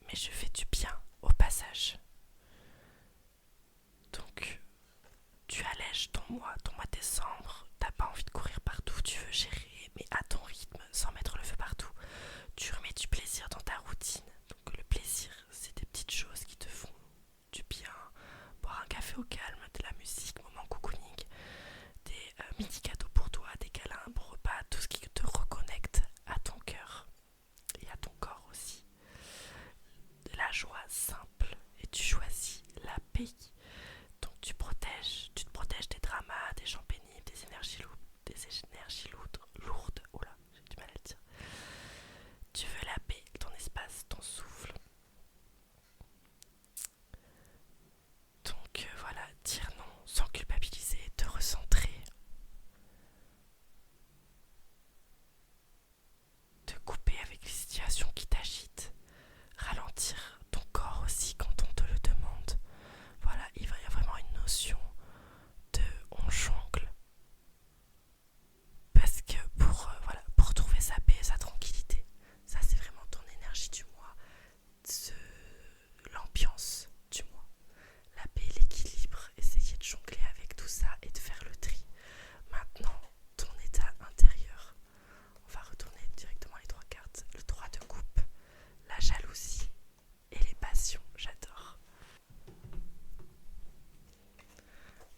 mais je fais du bien au passage. Donc, tu allèges ton mois de décembre, t'as pas envie de courir partout, tu veux gérer, mais à ton rythme, sans mettre le feu partout. Tu remets du plaisir dans ta routine. Donc, le plaisir, c'est des petites choses qui te font du bien. Boire un café au calme, de la musique, moment cocooning, des mini cadeaux pour toi, des câlins, un bon repas, tout ce qui te reconnecte à ton cœur et à ton corps aussi. De la joie simple et tu choisis la paix. Donc tu te protèges des dramas, des gens pénibles, lourdes. Oh là, j'ai du mal à le dire. Tu veux la paix, ton espace, ton souffle. Donc voilà, dire non sans culpabiliser, te recentrer, te couper avec les situations qui t'agitent, ralentir ton corps aussi quand on te le demande. Voilà, il y a vraiment une notion de on jongle. Parce que pour trouver sa paix, sa tranquillité, ça c'est vraiment ton énergie du mois, l'ambiance du mois. La paix, l'équilibre, essayer de jongler avec tout ça et de faire le tri. Maintenant, ton état intérieur. On va retourner directement les trois cartes. Le 3 de coupe, la jalousie et les passions. J'adore.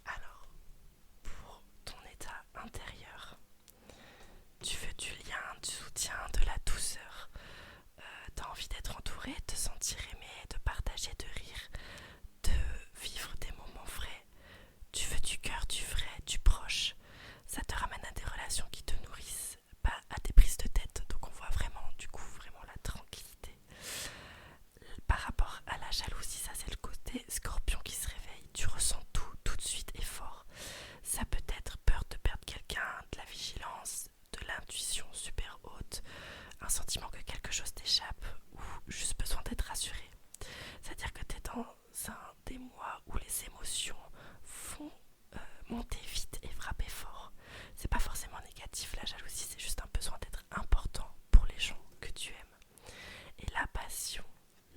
Alors, pour ton état intérieur, tu veux du lien, du soutien, de la douceur. T'as envie d'être entouré, de te sentir aimé, de partager, de rire, de vivre des moments frais. Tu veux du cœur, du vrai, du proche. Ça te ramène à des relations qui te nourrissent, pas à des prises de tête. Donc on voit vraiment, du coup, vraiment la tranquillité. Par rapport à la jalousie, ça c'est le côté scorpion qui se réveille. Tu ressens tout de suite et fort. Ça peut être peur de perdre quelqu'un, de la vigilance, de l'intuition super haute, un sentiment que quelque chose t'échappe ou juste besoin d'être rassuré. C'est-à-dire que tu es dans un des mois où les émotions vont monter vite et frapper fort. C'est pas forcément négatif, la jalousie, c'est juste un besoin d'être important pour les gens que tu aimes. Et la passion,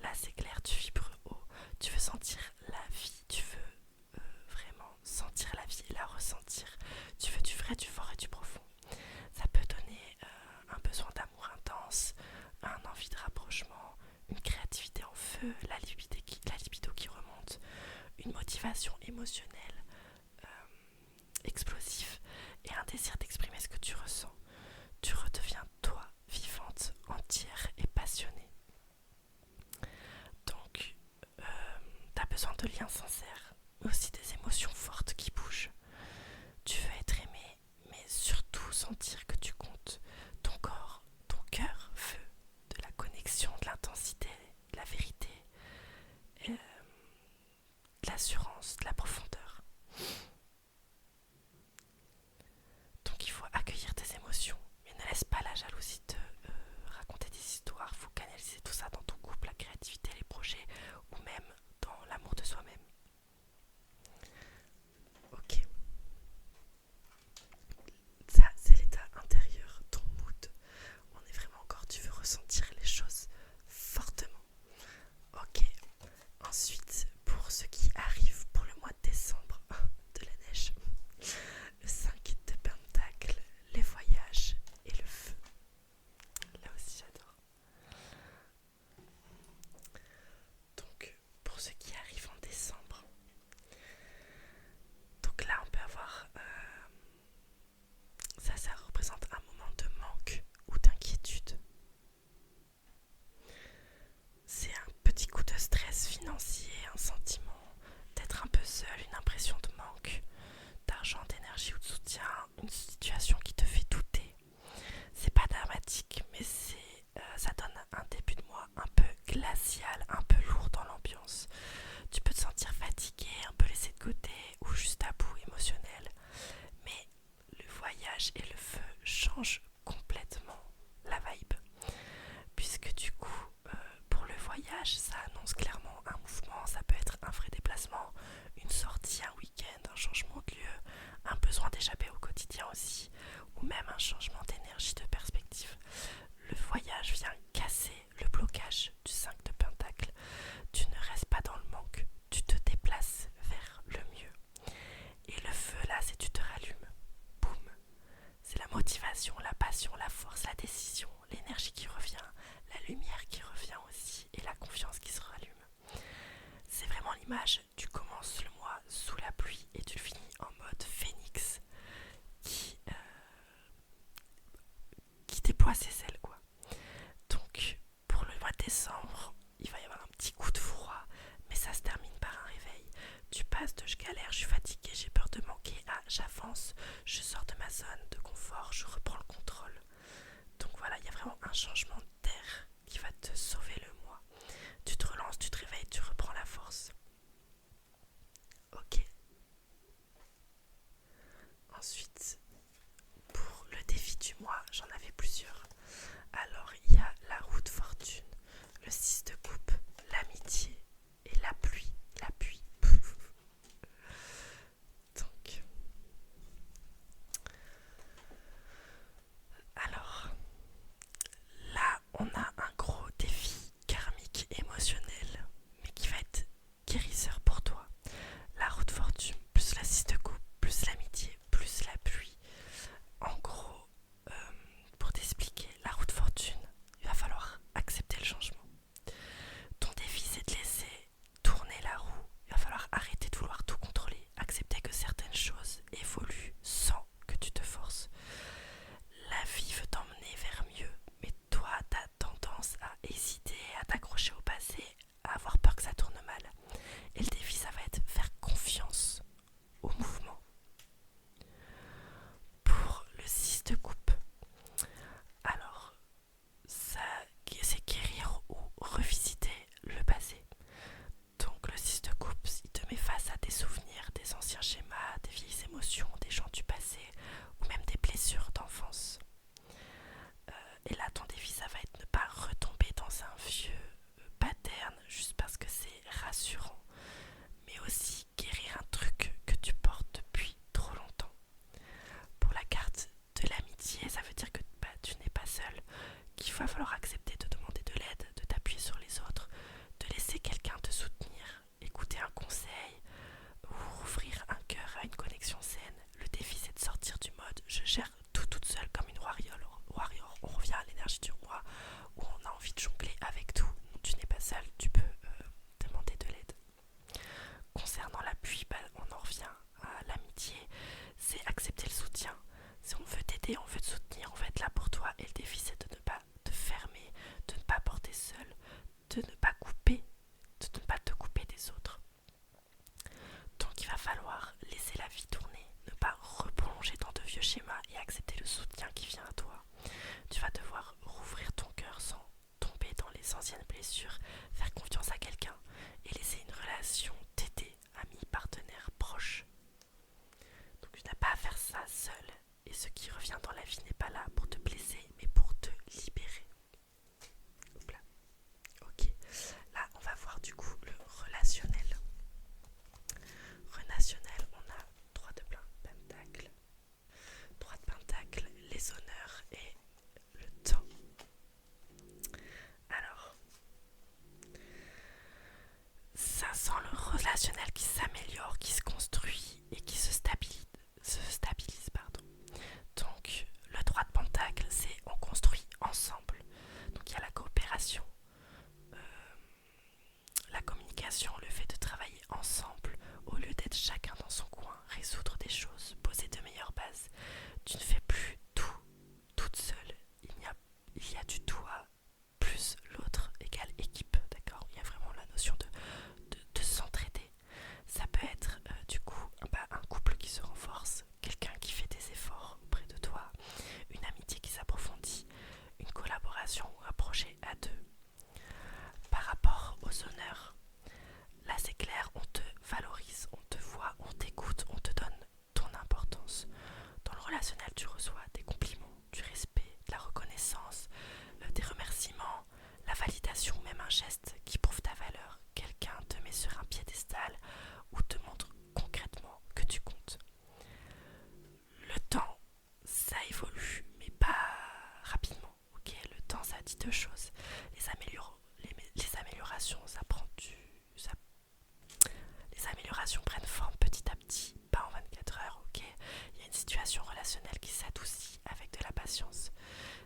là c'est clair, tu vibres haut, tu veux sentir la vie, tu veux vraiment sentir la vie et la ressentir. Tu veux du vrai, du fort et du profond. Ça peut donner un besoin d'amour intense, un envie de rapprochement, une créativité en feu, la libido qui remonte, une motivation émotionnelle explosive et un désir d'exprimer ce que tu ressens. Tu redeviens toi, vivante, entière et passionnée. Donc, t'as besoin de liens sincères, mais aussi des émotions fortes qui bougent. Tu veux être aimé, mais surtout sentir que tu comptes. Ton corps, ton cœur veut de la connexion, de l'intensité, de la vérité, de l'assurance, de la profondeur. Donc il faut accueillir tes émotions, mais ne laisse pas la jalousie te raconter des histoires. Il faut canaliser tout ça dans ton couple, la créativité, les projets, ou même dans l'amour de soi-même. Ok, ça c'est l'état intérieur, ton mood. On est vraiment encore, tu veux ressentir les choses fortement. Ok, ensuite pour ce qui arrive l'image, tu commences le mois sous la pluie et tu le finis en mode phénix qui, euh, qui déploie ses ailes, quoi. Donc, pour le mois de décembre, il va y avoir un petit coup de froid, mais ça se termine par un réveil. Tu passes de je galère, je suis fatiguée, j'ai peur de manquer à j'avance, je sors de ma zone de confort, je reprends le contrôle. Donc voilà, il y a vraiment un changement d'air qui va te sauver le mois. Tu te relances, tu te réveilles, tu reprends la force. Ok. Ensuite, pour le défi du mois, j'en avais plusieurs. Alors, il y a la roue de fortune, le 6 de coupe, l'amitié et la pluie. La pluie. Donc, alors, là, on a un gros défi karmique émotionnel, mais qui va être guérisseur pour toi. La roue de fortune, plus la 6 de coupe, plus l'amitié, plus la pluie. En gros, euh, pour t'expliquer, la roue de fortune, il va falloir accepter le changement. Ton défi, c'est de laisser tourner la roue. Il va falloir arrêter de vouloir tout contrôler, accepter que certaines choses évoluent sans que tu te forces. La vie veut t'emmener vers mieux, mais toi, t'as tendance à hésiter, à t'accrocher au passé, à avoir peur que ça tourne mal. Et le défi, ça va être faire confiance au mouvement. Pour le 6 de coupe, alors, ça, c'est guérir ou revisiter le passé. Donc le 6 de coupe, il te met face à des souvenirs, des anciens schémas, des vieilles émotions, des gens du passé ou même des blessures d'enfance. Et là, ton défi, ça va être ne pas retomber dans un vieux pattern juste parce que c'est rassurant, mais aussi guérir un truc que tu portes depuis trop longtemps. Pour la carte de l'amitié, ça veut dire que tu n'es pas seul, qu'il va falloir accepter de demander de l'aide, de t'appuyer sur les autres, de laisser quelqu'un te soutenir, écouter un conseil ou ouvrir un cœur à une connexion saine. Le défi, c'est de sortir du mode je gère tout toute seule comme une warrior. On revient à l'énergie du roi où on a envie de jongler avec tout. Tu n'es pas seul, tu peux demander de l'aide. Concernant l'appui, on en revient à l'amitié, c'est accepter le soutien. Si on veut t'aider, on veut te soutenir, on veut être là pour toi. Et le défi, c'est de ne pas te fermer, de ne pas porter seul, de ne pas couper, de ne pas te couper des autres. Donc il va falloir laisser la vie tourner, ne pas replonger dans de vieux schémas et accepter le soutien qui vient à toi. Tu vas devoir rouvrir ton cœur sans tomber dans les anciennes blessures, faire confiance à quelqu'un et laisser une relation t'aider, ami, partenaire, proche. Donc tu n'as pas à faire ça seul et ce qui revient dans la vie n'est pas là pour te blesser mais pour te libérer. Hop là. Ok, là on va voir du coup le relationnel. Relationnel, on a 3 de pentacle, 3 de pentacle, les honneurs et le temps. Alors, ça sent le relationnel qui s'améliore, qui se construit et qui se stabilise. Pardon. Donc, le 3 de pentacle, c'est on construit ensemble. Donc, il y a la coopération, la communication, le fait de travailler ensemble au lieu d'être chacun dans son coin, résoudre des choses, poser de meilleures bases. Tu ne fais plus tout toute seule. Il y a du toi plus l'autre égale équipe, d'accord. Il y a vraiment la notion de s'entraider. Ça peut être du coup un couple qui se renforce, quelqu'un qui fait des efforts auprès de toi, une amitié qui s'approfondit, une collaboration ou un projet à deux. Par rapport aux honneurs, là c'est clair, on te valorise, on te voit, on t'écoute, on te donne ton importance. Dans le relationnel, tu reçois des compliments, du respect, de la reconnaissance, des remerciements, la validation, même un geste qui prouve ta valeur. Quelqu'un te met sur un piédestal ou te montre concrètement que tu comptes. Le temps, ça évolue, mais pas rapidement. Ok, le temps, ça dit deux choses. Les améliorations, les améliorations prennent forme petit à petit, pas en 24 heures. Ok, il y a une situation relationnelle qui s'adoucit avec de la patience.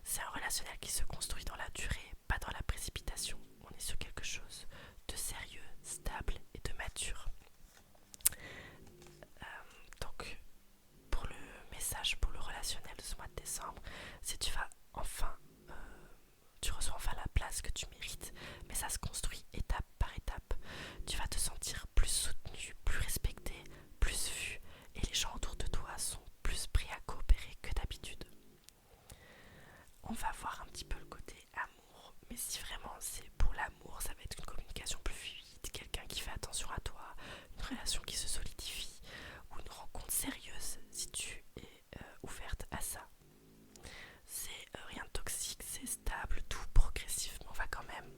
C'est un relationnel qui se construit dans la durée, pas dans la précipitation. On est sur quelque chose de sérieux, stable et de mature. Donc, pour le message, pour le relationnel de ce mois de décembre, c'est tu reçois enfin la place que tu mérites, mais ça se construit étape par étape. Tu vas te sentir plus soutenu, plus respecté, plus vu, et les gens autour de toi sont plus prêts à coopérer que d'habitude. On va voir un petit peu le côté amour, mais si vraiment c'est pour l'amour, ça va être une communication plus fluide, quelqu'un qui fait attention à toi, une relation qui se solidifie, ou une rencontre sérieuse si tu es ouverte à ça. C'est rien de toxique, c'est stable, tout progressivement. On va quand même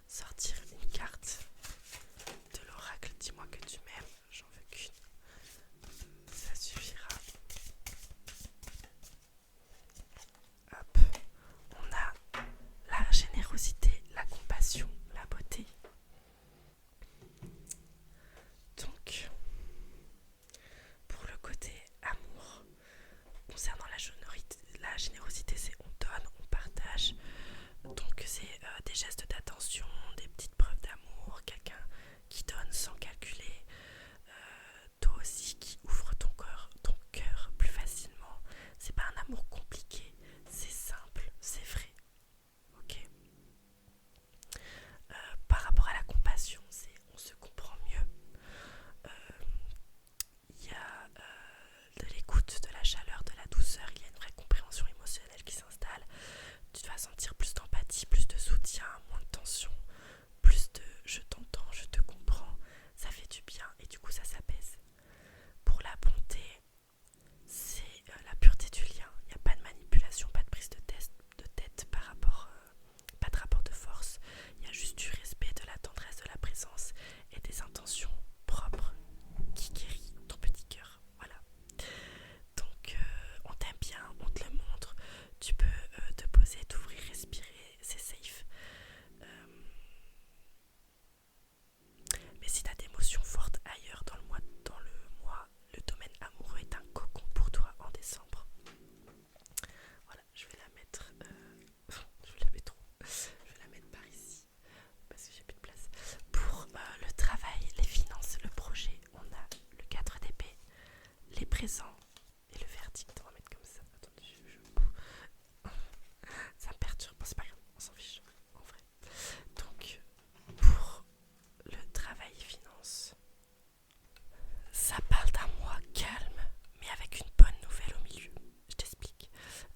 sortir une carte de l'oracle. Dis-moi que tu m'aimes, j'en veux qu'une, ça suffira. Hop, on a la générosité, la compassion, la beauté. Donc, pour le côté amour, concernant la générosité, c'est on donne, on partage. Donc c'est des gestes d'attention, des petites preuves d'amour, quelqu'un qui donne sans calculer, toi aussi qui ouvre ton cœur plus facilement. C'est pas un amour compliqué, c'est simple, c'est vrai. Ok. Par rapport à la compassion, c'est on se comprend mieux. Il y a de l'écoute, de la chaleur, de la douceur, il y a une vraie compréhension émotionnelle qui s'installe. Tu vas sentir plus d'empathie, plus de soutien, moins de tension, plus de je t'entends, je te comprends, ça fait du bien et du coup ça s'apaise. Pour la bonté, c'est la pureté du lien, il n'y a pas de manipulation, pas de prise de tête par rapport, pas de rapport de force, il y a juste du respect, de la tendresse, de la présence et des intentions propres qui guérit ton petit cœur. Voilà. Donc on t'aime bien, on te le montre, tu peux te poser, t'ouvrir, respirer, c'est safe. Mais si tu as des émotions fortes ailleurs dans le mois, le domaine amoureux est un cocon pour toi en décembre. Voilà, je vais la mettre. Je vais la mettre où? Je vais la mettre par ici parce que j'ai plus de place. Pour le travail, les finances, le projet, on a le 4 d'épée, les présents et le verdict. On va mettre comme ça. Attendez, ça me perturbe. Bon, c'est pas grave, on s'en fiche en vrai. Donc, pour le travail et finances, ça parle d'un mois calme, mais avec une bonne nouvelle au milieu. Je t'explique.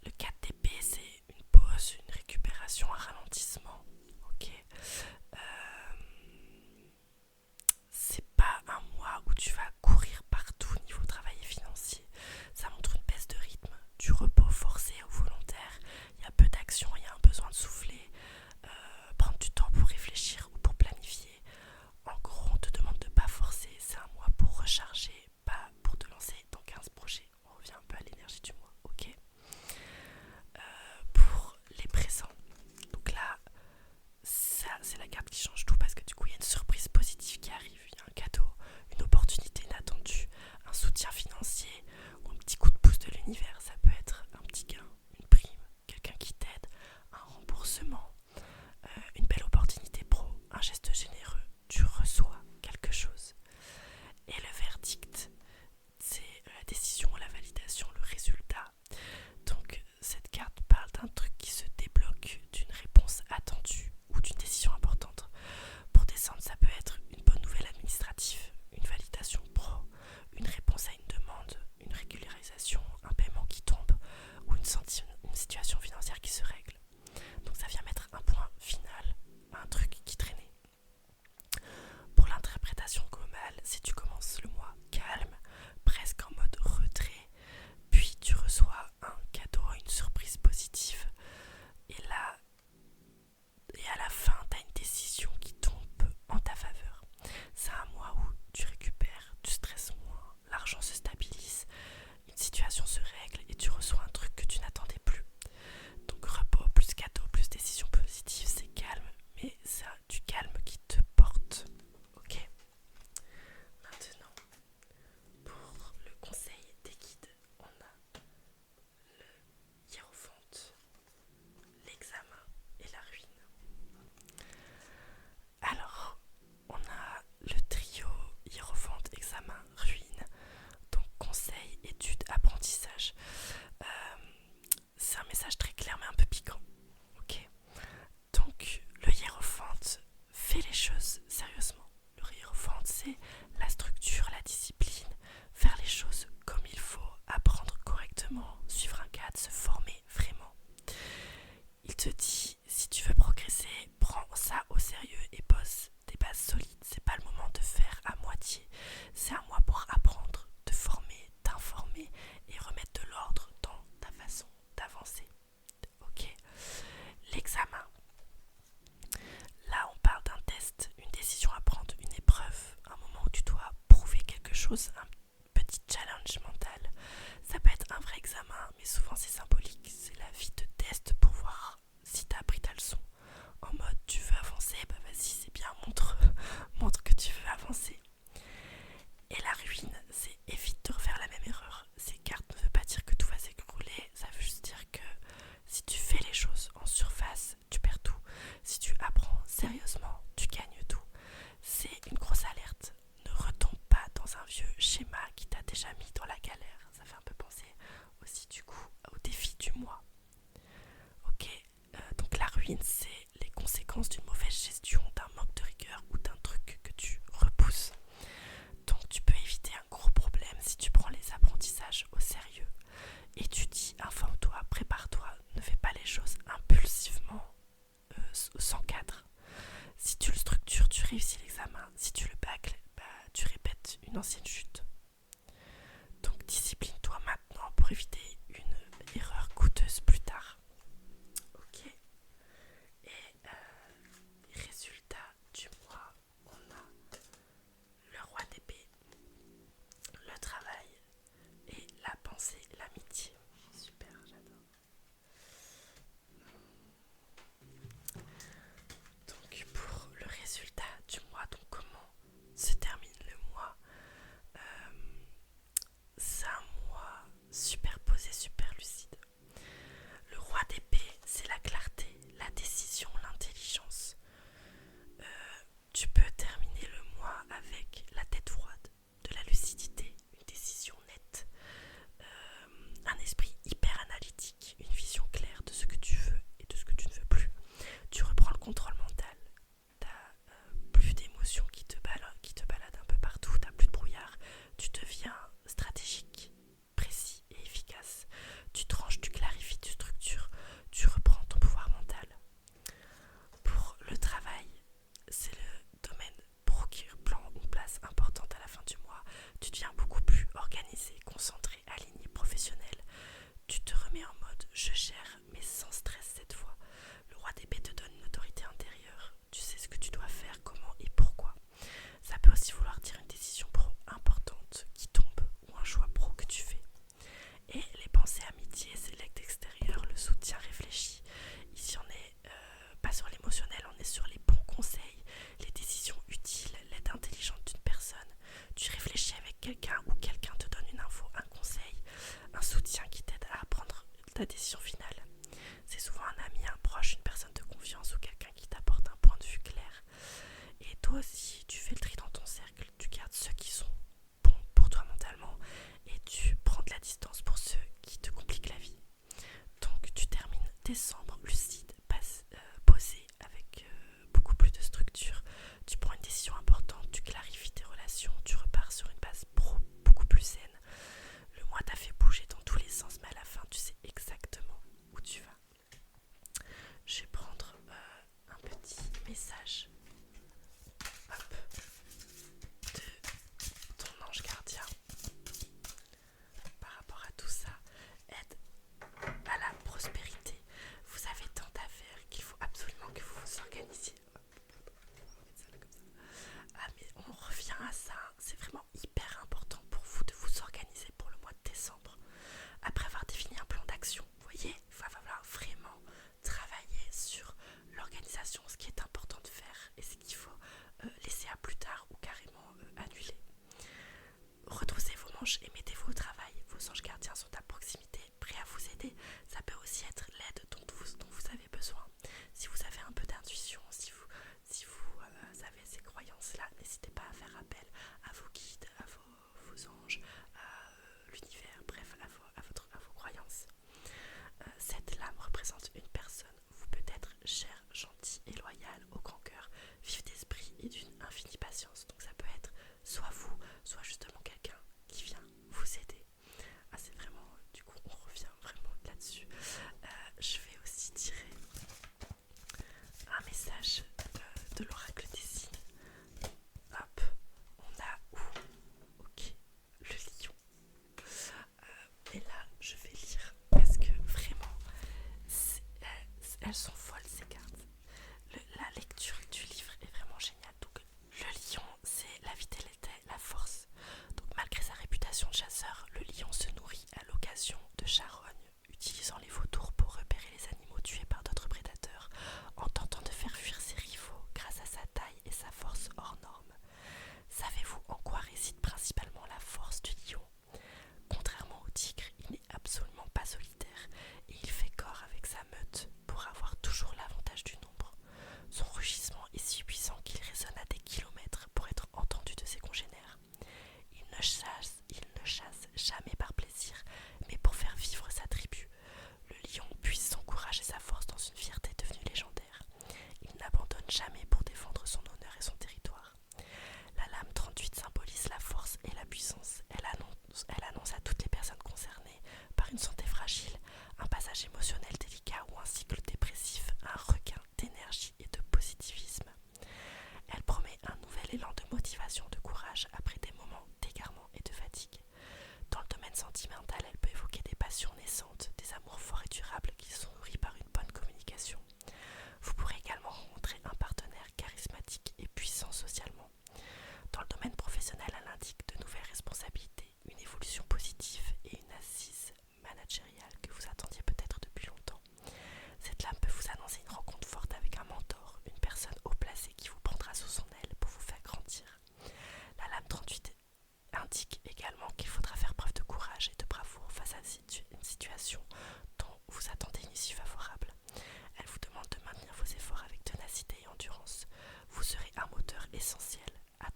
Le 4 d'épée, c'est une pause, une récupération, un ralentissement. Ok. C'est pas un mois où tu vas courir partout niveau travail et financier. chose, un petit challenge mental. Ça peut être un vrai examen, mais souvent c'est symbolique. C'est la vie te teste pour voir si t'as appris ta leçon. En mode tu veux avancer, bah vas-y c'est bien, montre que tu veux avancer. Et la ruine, c'est évite de refaire la même erreur. Ces cartes ne veut pas dire que tout va s'écrouler, ça veut juste dire que si tu fais les choses en surface, tu perds tout. Si tu apprends sérieusement, tu gagnes tout. C'est une grosse alerte. Ne retombe pas dans un vieux schéma qui t'a déjà mis dans la galère. Ça fait un peu penser aussi du coup au défi du mois. Ok, donc la ruine, c'est les conséquences d'une mauvaise gestion, d'un manque de rigueur ou d'un truc que tu repousses. Donc tu peux éviter un gros problème si tu prends les apprentissages au sérieux. Étudie, informe-toi, prépare-toi, ne fais pas les choses impulsivement, sans cadre. Si tu le structures, tu réussis l'examen. Si tu le bâcles, bah, tu répètes une ancienne chute. Donc discipline-toi maintenant pour éviter une erreur coûteuse plus tard. Ok. Et résultat du mois, on a le roi d'épée, le travail et la pensée, l'amitié. Super, j'adore. Donc pour le résultat du mois, donc comment se termine le mois, c'est un mois super posé, super lucide. Le roi d'épée, c'est la clarté, la décision, l'intelligence. Tu peux terminer le mois avec la tête froide, de la lucidité, une décision nette, un esprit hyper analytique, une vision claire de ce que tu veux et de ce que tu ne veux plus. Tu reprends le contrôle mental. T'as plus d'émotions qui te baladent un peu partout, t'as plus de brouillard. Tu deviens stratégique, précis et efficace. Tu tranches, tu clarifies, tu structures, tu reprends ton pouvoir mental. Pour le travail, c'est le domaine pro qui prend une place importante à la fin du mois. Tu deviens beaucoup plus organisé, concentré, aligné, professionnel. Tu te remets en mode je gère, mais sans stress cette fois. Le roi d'épée te donne une autorité intérieure. Tu sais ce que tu dois faire, comment et pourquoi. Ça peut aussi vouloir dire une décision pro importante qui tombe ou un choix pro que tu fais. Et les pensées amitié, c'est l'aide extérieur, le soutien réfléchi. Ici on est pas sur l'émotionnel, on est sur les bons conseils, les décisions utiles, l'aide intelligente d'une personne. Tu réfléchis avec quelqu'un ou quelqu'un te donne une info, un conseil, un soutien qui t'aide à prendre ta décision finale. C'est souvent un ami, un proche, une personne de confiance ou quelqu'un qui t'apporte un point de vue clair. Et toi aussi, tu fais le tri dans ton cercle, tu gardes ceux qui sont bons pour toi mentalement et tu prends de la distance pour ceux qui te compliquent la vie. Donc tu termines décembre lucide, posé avec beaucoup plus de structure. Tu prends une décision importante, tu clarifies tes relations, tu repars sur une base pro beaucoup plus saine. Le mois t'a fait bouger dans tous les sens, mais à la fin tu sais exactement où tu vas. Je vais prendre un petit message, hop, de ton ange gardien par rapport à tout ça. Aide à la prospérité. Vous avez tant à faire qu'il faut absolument que vous vous organisiez. Ah mais on revient à ça, c'est vraiment hyper important pour vous de vous organiser pour le mois de décembre. Après avoir défini un plan d'action, vous voyez, il va falloir vraiment travailler sur l'organisation, ce qui est important de faire et ce qu'il faut laisser à plus tard ou carrément annuler. Retroussez vos manches et mettez-vous au travail. Vos anges gardiens sont à proximité, prêts à vous aider. Ça peut aussi être l'aide dont vous avez besoin. Si vous avez un peu d'intuition, si vous avez ces croyances-là, n'hésitez pas à faire appel à vos guides, à vos anges, à l'univers, bref, à vos croyances. Cette lame représente une personne. Vous peut être cher, gentil et loyal, au grand cœur, vif d'esprit et d'une infinie patience. Donc ça peut être soit vous, soit justement quelqu'un qui vient vous aider. Ah, c'est vraiment, du coup, on revient vraiment là-dessus. Je vais aussi tirer un message de l'oracle des signes. Hop, on a où? Ok, le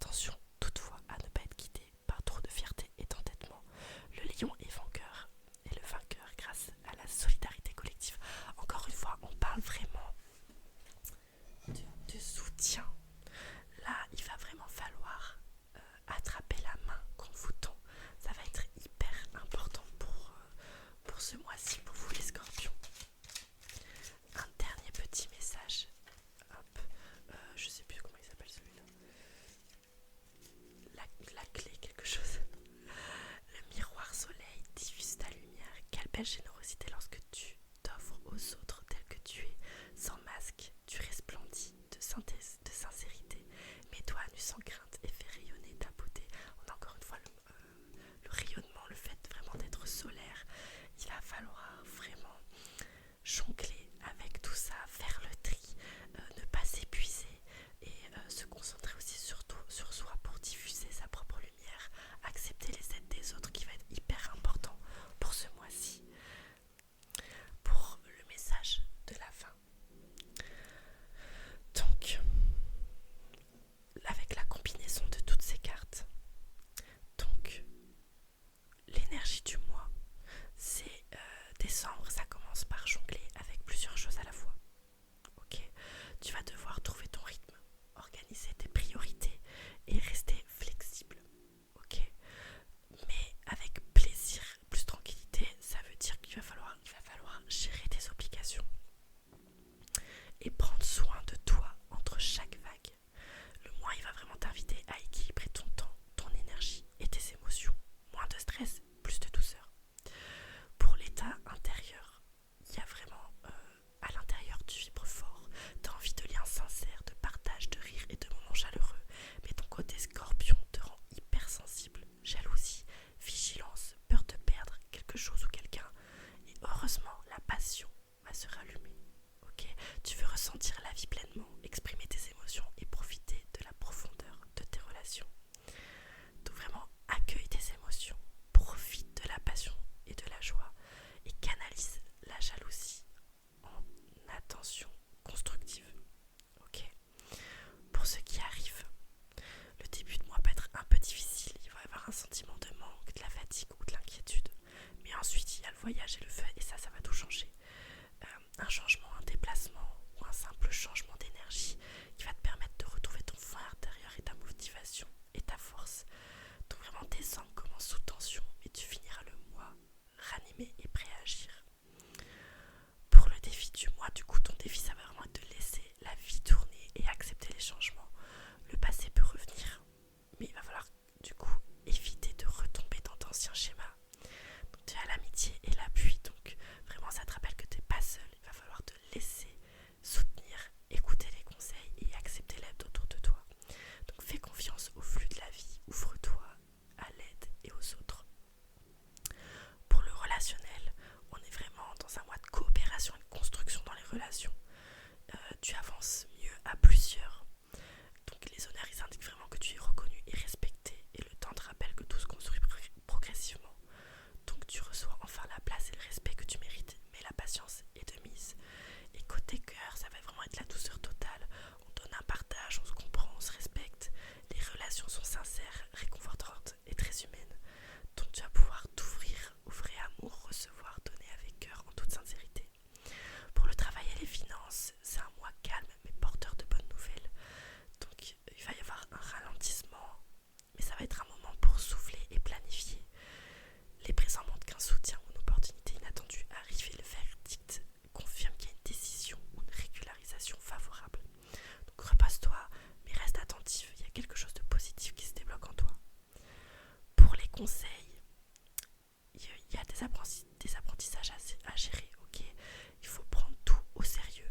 attention toutefois à ne pas être guidé par trop de fierté et d'entêtement. Le lion est le vainqueur grâce à la solidarité collective. Encore une fois, on parle vraiment de soutien. Là, il va vraiment falloir attraper la main qu'on vous tend. Ça va être hyper important pour ce mois-ci, pour vous les scorpions. Un dernier petit message. Hop, je sais plus comment il s'appelle celui-là. La clé, quelque chose. Le miroir soleil diffuse ta lumière. Quelle belle générosité lorsque tu t'offres aux autres tel que tu es, sans masque. Tu resplendis de synthèse, de sincérité. Mets-toi nu sans crainte et fais rayonner ta beauté. On a encore une fois le rayonnement, le fait vraiment d'être solaire. Il va falloir vraiment jongler avec tout ça, faire le tri, ne pas s'épuiser et se concentrer aussi sur soi pour diffuser sa propre lumière, accepter les aides des autres qui va être hyper important pour ce mois-ci. Pour le message de la fin. Donc, avec la combinaison de toutes ces cartes, donc l'énergie du mois, c'est décembre, ça commence par jongler avec plusieurs choses à la fois. Ok, tu vas devoir trouver ton rythme, organiser tes priorités et rester flexible. Ok, mais avec plaisir plus tranquillité, ça veut dire qu'il va falloir gérer tes obligations et prendre soin de toi entre chaque vague. Le mois, il va vraiment t'inviter à équilibrer ton temps, ton énergie et tes émotions. Moins de stress, plus de douceur. Pour l'état intérieur, il y a vraiment à l'intérieur, tu vibres fort. Tu as envie de liens sincères, de partage, de rire et de moments chaleureux. Mais ton côté scorpion te rend hypersensible. Jalousie, vigilance, peur de perdre quelque chose ou quelqu'un. Et heureusement, la passion va se rallumer. Ok, tu veux ressentir la vie pleinement, exprimer tes émotions et profiter de la profondeur de tes relations. Donc vraiment, accueille tes émotions, profite de la passion et de la joie et canalise la jalousie en attention constructive. Ok. Pour ceux qui arrivent, le début de mois peut être un peu difficile. Il va y avoir un sentiment de manque, de la fatigue ou de l'inquiétude. Mais ensuite, il y a le voyage et le feu et ça va tout changer. Un changement, un déplacement ou un simple changement d'énergie qui va te permettre de retrouver ton feu intérieur et ta motivation et ta force. Donc vraiment décembre commence sous tension mais tu finiras le mois ranimé et prêt à agir. Pour le défi du mois, du coup ton défi ça va vraiment être de laisser la vie tourner et accepter les changements. Le passé peut revenir mais il va falloir du coup éviter de retomber dans d'anciens schémas. Donc tu as l'amitié et l'appui, donc vraiment ça te rappelle que tu n'es pas seul. Il va falloir te laisser soutenir, écouter les conseils et accepter l'aide autour de toi. Donc fais confiance au flux de la vie, ouvre-toi à l'aide et aux autres. Pour le relationnel, on est vraiment dans un mois de coopération et de construction dans les relations. Tu avances mieux à plusieurs. Donc les honneurs ils indiquent vraiment que tu es reconnu et respecté et le temps te rappelle que tout se construit progressivement. Donc tu reçois enfin la place et le respect que tu mérites, mais la patience est de mise. Et côté cœur, ça va vraiment être la douceur totale. On donne un partage, on se comprend, on se respecte. Les relations sont sincères, réconfortantes et très humaines. Donc tu vas pouvoir t'ouvrir, ouvrir amour, recevoir, donner avec cœur en toute sincérité. Pour le travail et les finances, c'est un mois calme mais porteur de bonnes nouvelles. Donc il va y avoir un ralentissement, mais ça va être un moment pour souffler et planifier. Les présents montrent qu'un soutien ou une opportunité inattendue arrive et le verdict confirme qu'il y a une décision ou une régularisation favorable. Donc repose-toi, mais reste attentif, il y a quelque chose de positif qui se débloque en toi. Pour les conseils, il y a des apprentissages à gérer, ok. Il faut prendre tout au sérieux.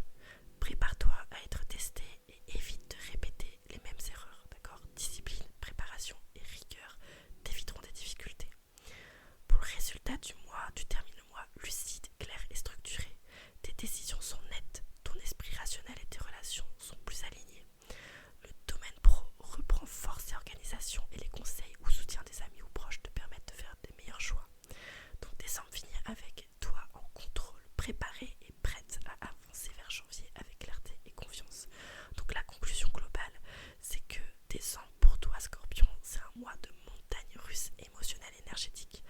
Prépare-toi à être testé et évite de répéter les mêmes erreurs, d'accord. Discipline, préparation et rigueur t'éviteront des difficultés. Pour le résultat du mois, tu termines le mois lucide, clair et structuré. Tes décisions sont nettes, ton esprit rationnel et tes relations sont plus alignés. Le domaine pro reprend force et organisation et les conseils ou soutien des amis ou proches te permettent Scorpion, c'est un mois de montagne russe émotionnelle énergétique.